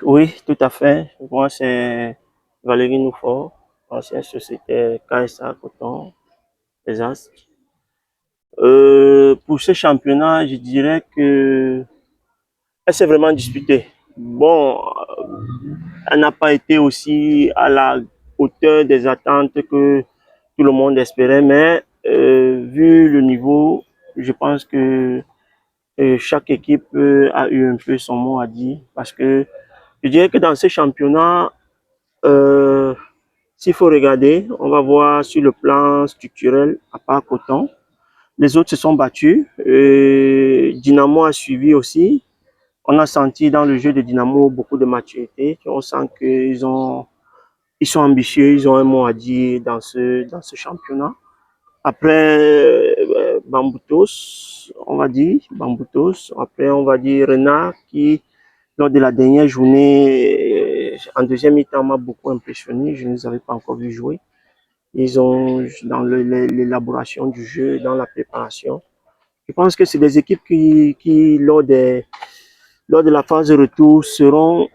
Oui, tout à fait. Moi, c'est Valérie Noufort, ancienne société KSA Coton, les Astres. Pour ce championnat, je dirais que elle s'est vraiment disputée. Bon, elle n'a pas été aussi à la hauteur des attentes que tout le monde espérait, mais vu le niveau, je pense que chaque équipe a eu un peu son mot à dire parce que je dirais que dans ce championnat, euh, s'il faut regarder, on va voir sur le plan structurel, à part Coton, les autres se sont battus. Dynamo a suivi aussi. On a senti dans le jeu de Dynamo beaucoup de maturité. On sent ils sont ambitieux, ils ont un mot à dire dans ce championnat. Après, Bamboutos, on va dire, Bamboutos. Après, on va dire Renard qui, lors de la dernière journée, en deuxième mi-temps, m'a beaucoup impressionné. Je ne les avais pas encore vus jouer. Ils ont, dans l'élaboration du jeu, dans la préparation. Je pense que c'est des équipes qui lors de la phase de retour, seront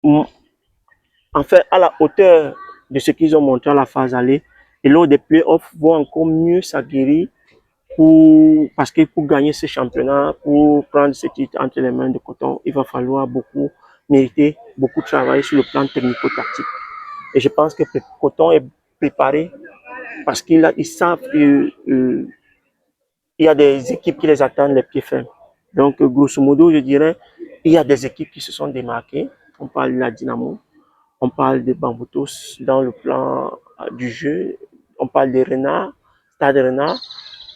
en fait à la hauteur de ce qu'ils ont montré à la phase aller. Et lors des playoffs, vont encore mieux s'aguerrir parce que pour gagner ce championnat, pour prendre ce titre entre les mains de Coton, il va falloir beaucoup mériter, beaucoup travailler sur le plan technico-tactique. Et je pense que Coton est préparé parce qu'ils savent qu'il y a des équipes qui les attendent les pieds fermes. Donc, grosso modo, je dirais, il y a des équipes qui se sont démarquées. On parle de la Dynamo, on parle de Bamboutos dans le plan du jeu, on parle de Renard, Stade Renard,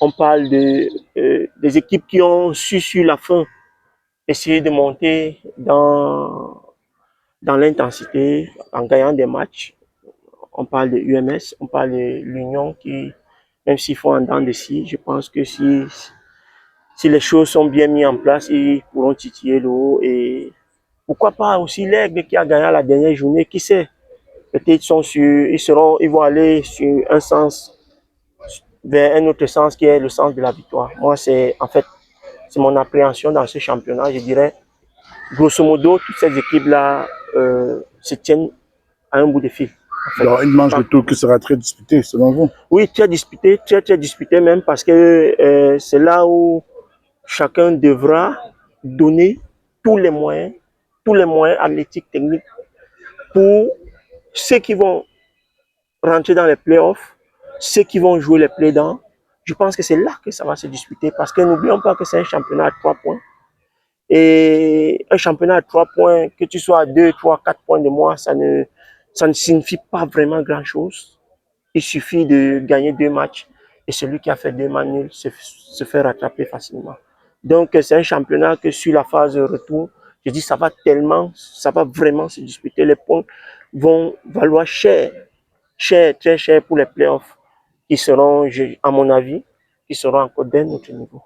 on parle des équipes qui ont su sur la fin essayer de monter dans l'intensité en gagnant des matchs. On parle de UMS, on parle de l'Union qui, même s'il faut en dents de scie, je pense que si les choses sont bien mises en place, ils pourront titiller le haut. Et pourquoi pas aussi l'Aigle qui a gagné la dernière journée, qui sait? Peut-être ils vont aller sur un sens, vers un autre sens qui est le sens de la victoire. Moi, c'est mon appréhension dans ce championnat. Je dirais, grosso modo, toutes ces équipes-là se tiennent à un bout de fil. En fait. Alors, une manche de tour qui sera très disputée, selon vous? Oui, très disputée même, parce que c'est là où chacun devra donner tous les moyens athlétiques, techniques, pour ceux qui vont rentrer dans les playoffs, ceux qui vont jouer les playdowns. Je pense que c'est là que ça va se disputer, parce que n'oublions pas que c'est un championnat à 3 points. Et un championnat à 3 points, que tu sois à 2, 3, 4 points de moi, ça ne signifie pas vraiment grand-chose. Il suffit de gagner 2 matchs et celui qui a fait 2 matchs nuls se fait rattraper facilement. Donc, c'est un championnat que sur la phase de retour, je dis ça va vraiment se disputer. Les points vont valoir cher, très cher pour les playoffs qui seront, à mon avis, qui seront encore d'un autre niveau.